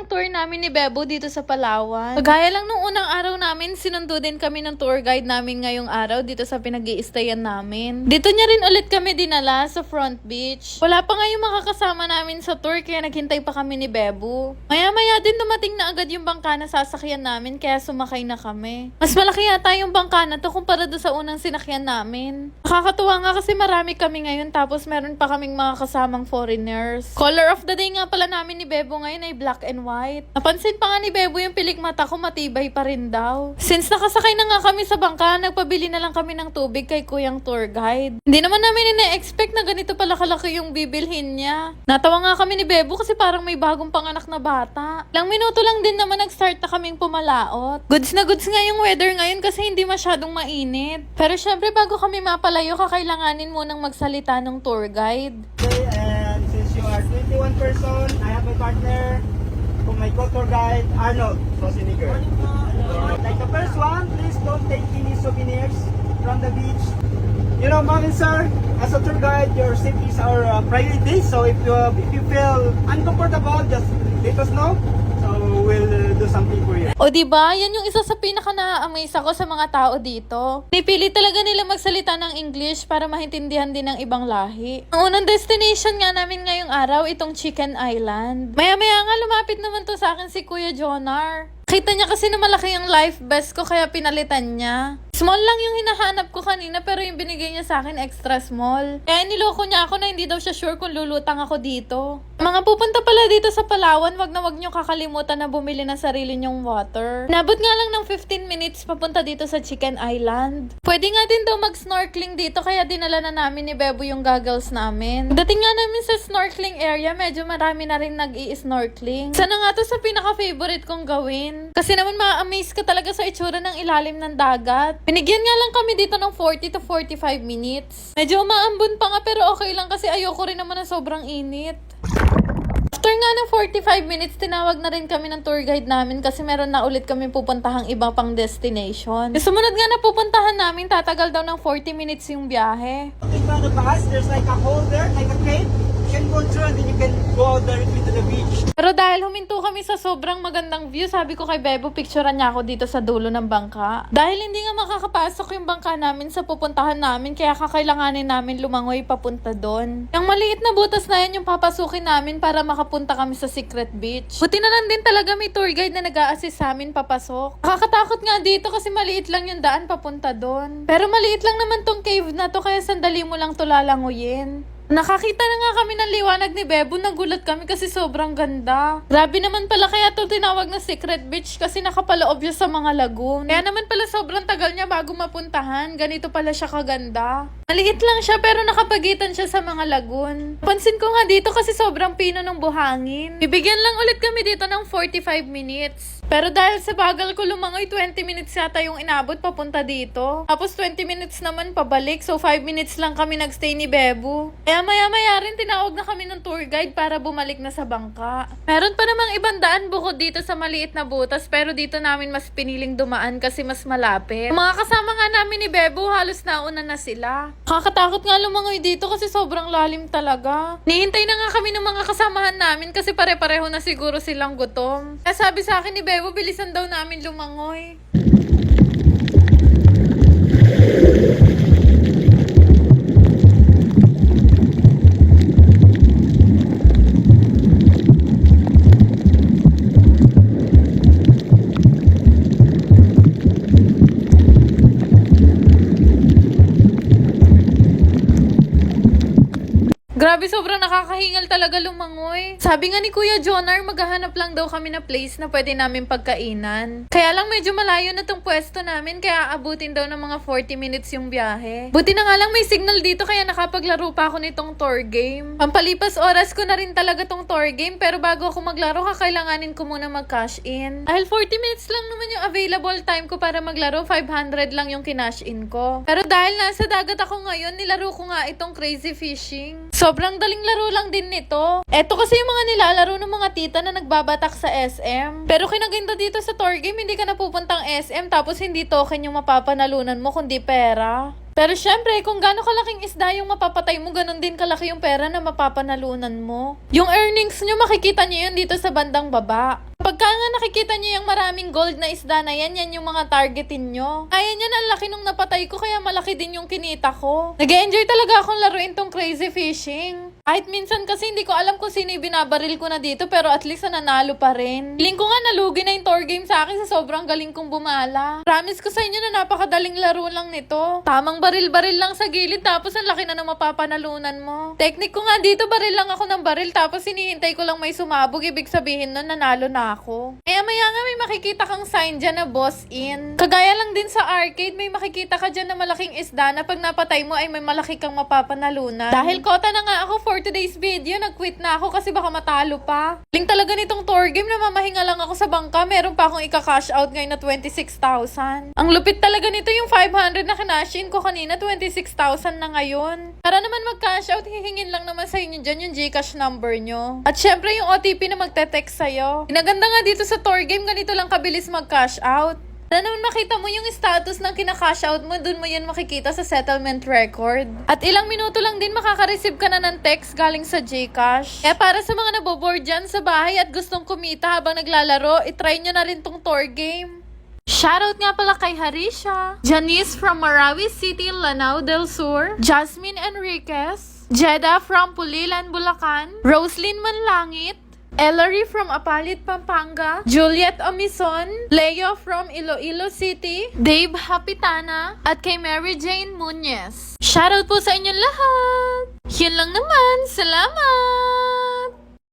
ng tour namin ni Bebo dito sa Palawan. Kagaya lang nung unang araw namin, sinundo din kami ng tour guide namin ngayong araw dito sa pinag-i-stayan namin. Dito niya rin ulit kami dinala sa Front Beach. Wala pa nga yung makakasama namin sa tour kaya naghintay pa kami ni Bebo. Maya-maya din dumating na agad yung bangka na sasakyan namin kaya sumakay na kami. Mas malaki yata yung bangka na to kumpara do sa unang sinakyan namin. Nakakatuwa nga kasi marami kami ngayon tapos meron pa kaming mga kasamang foreigners. Color of the day nga pala namin ni Bebo ngayon ay black and white. Napansin pa nga ni Bebo yung pilik mata ko matibay pa rin daw. Since nakasakay na nga kami sa bangka, nagpabili na lang kami ng tubig kay kuyang tour guide. Hindi naman namin ina-expect na ganito pala kalaki yung bibilhin niya. Natawa nga kami ni Bebo kasi parang may bagong panganak na bata. Ilang minuto lang din naman nag-start na kaming pumalaot. Goods na goods nga yung weather ngayon kasi hindi masyadong mainit. Pero syempre bago kami mapalayo, kakailanganin munang magsalita ng tour guide. Okay, and since you are 21 person, I have my partner, my co-tour guide, Arnold Schwarzenegger. Like the first one, please don't take any souvenirs from the beach. You know, mom and sir, as a tour guide, your safety is our priority. So if you feel uncomfortable, just let us know. So we'll do something for you. O diba, yan yung isa sa pinaka-na-amaze ako sa mga tao dito. Pipili talaga nila magsalita ng English para maintindihan din ng ibang lahi. Ang unang destination nga namin ngayong araw, itong Chicken Island. Maya-maya nga lumapit naman to sa akin si Kuya Jonar. Kita niya kasi na malaki yung life vest ko kaya pinalitan niya. Small lang yung hinahanap ko kanina pero yung binigay niya sa akin extra small. Kaya niloko niya ako na hindi daw siya sure kung lulutang ako dito. Mga pupunta pala dito sa Palawan, wag niyo kakalimutan na bumili ng sarili niyong water. Nabot nga lang ng 15 minutes papunta dito sa Chicken Island. Pwede nga din daw mag-snorkeling dito kaya dinala na namin ni Bebo yung goggles namin. Dating nga namin sa snorkeling area, medyo marami na rin nag-i-snorkeling. Sana nga to sa pinaka-favorite kong gawin. Kasi naman ma-amaze ka talaga sa itsura ng ilalim ng dagat. Binigyan nga lang kami dito ng 40 to 45 minutes. Medyo umaambon pa nga pero okay lang kasi ayoko rin naman na sobrang init. After nga ng 45 minutes, tinawag na rin kami ng tour guide namin kasi meron na ulit kami pupuntahang ibang pang destination. Yung sumunod nga na pupuntahan namin, tatagal daw ng 40 minutes yung biyahe. In front of us, there's like a hole there, like a cave. You can go through and then you can go directly to the beach. Pero dahil huminto kami sa sobrang magandang view, sabi ko kay Bebo, picturean niya ako dito sa dulo ng bangka. Dahil hindi nga makakapasok yung bangka namin sa pupuntahan namin, kaya kakailanganin namin lumangoy papunta doon. Yung maliit na butas na yan yung papasukin namin para makapunta kami sa Secret Beach. Buti na lang din talaga may tour guide na nag-a-assist sa amin papasok. Nakakatakot nga dito kasi maliit lang yung daan papunta doon. Pero maliit lang naman tong cave na to kaya sandali mo lang to lalanguyin. Nakakita na nga kami ng liwanag ni Bebo, nagulat kami kasi sobrang ganda. Grabe naman pala kaya to tinawag na Secret Beach kasi nakapaloob siya sa mga lagoon. Kaya naman pala sobrang tagal niya bago mapuntahan, ganito pala siya kaganda. Maliit lang siya pero nakapagitan siya sa mga lagoon. Pansin ko nga dito kasi sobrang pino ng buhangin. Bibigyan lang ulit kami dito ng 45 minutes. Pero dahil sa bagal ko lumangoy, 20 minutes yata yung inabot papunta dito. Tapos 20 minutes naman pabalik. So 5 minutes lang kami nagstay ni Bebo. Kaya maya-maya rin tinawag na kami ng tour guide para bumalik na sa bangka. Meron pa namang ibang daan bukod dito sa maliit na butas. Pero dito namin mas piniling dumaan kasi mas malapit. Ang mga kasama nga namin ni Bebo, halos nauna na sila. Kakatakot nga lumangoy dito kasi sobrang lalim talaga. Nihintay na nga kami ng mga kasamahan namin kasi pare-pareho na siguro silang gutom. Kaya sabi sa akin ni Bebo, bilisan daw namin lumangoy. Grabe, sobrang nakakahingal talaga lumangoy. Sabi nga ni Kuya Jonar, maghahanap lang daw kami na place na pwede namin pagkainan. Kaya lang medyo malayo na tong pwesto namin, kaya abutin daw ng mga 40 minutes yung biyahe. Buti na nga lang may signal dito, kaya nakapaglaro pa ako nitong tour game. Pampalipas oras ko na rin talaga tong tour game, pero bago ako maglaro, kakailanganin ko muna mag-cash in. Dahil 40 minutes lang naman yung available time ko para maglaro, 500 lang yung kinash in ko. Pero dahil nasa dagat ako ngayon, nilaro ko nga itong crazy fishing. Sobrang daling laro lang din nito. Eto kasi yung mga nilalaro ng mga tita na nagbabatak sa SM. Pero kinaganda dito sa tour game, hindi ka napupuntang SM tapos hindi token yung mapapanalunan mo kundi pera. Pero syempre, kung gaano kalaking isda yung mapapatay mo, ganun din kalaki yung pera na mapapanalunan mo. Yung earnings nyo, makikita nyo yun dito sa bandang baba. Pagka nga nakikita nyo yung maraming gold na isda na yan yung mga targetin nyo. Kaya niyan, ang laki nung napatay ko, kaya malaki din yung kinita ko. Nag-enjoy talaga akong laruin tong crazy fishing. Kahit minsan kasi hindi ko alam kung sino yung binabaril ko na dito, pero at least nanalo pa rin. Feeling ko nga nalugi na yung tour game sa akin sa sobrang galing kong bumala. Promise ko sa inyo na napakadaling laro lang nito. Tamang baril-baril lang sa gilid, tapos ang laki na ng mapapanalunan mo. Technique ko nga dito, baril lang ako ng baril, tapos hinihintay ko lang may sumabog, ibig sabihin nun nanalo na ako. Kaya maya nga may makikita kang sign dyan na boss in. Kagaya lang din sa arcade, may makikita ka dyan na malaking isda na pag napatay mo ay may malaki kang mapapanalunan. Dahil kota na nga ako for today's video, nag-quit na ako kasi baka matalo pa. Link talaga nitong tour game na mamahinga lang ako sa bangka, meron pa akong ika-cash out ngayon na 26,000. Ang lupit talaga nito, yung 500 na kinashin ko kanina, 26,000 na ngayon. Para naman mag-cash out, hihingin lang naman sa inyo dyan yung Gcash number nyo. At syempre yung OTP na magte-text sa'yo. Pinaganda nga dito sa tour game, ganito lang kabilis mag-cash out. Na naman makita mo yung status ng kinakash out mo, dun mo yan makikita sa settlement record. At ilang minuto lang din makaka-receive ka na ng text galing sa Gcash. Kaya para sa mga naboboard dyan sa bahay at gustong kumita habang naglalaro, itry nyo na rin tong tour game. Shoutout nga pala kay Harisha, Janice from Marawi City, Lanao del Sur, Jasmine Enriquez, Jeddah from Pulilan, Bulacan, Roslyn Manlangit, Ellery from Apalit, Pampanga, Juliet Omison, Leo from Iloilo City, Dave Hapitana, at kay Mary Jane Muñez. Shoutout po sa inyong lahat! Yun lang naman, salamat!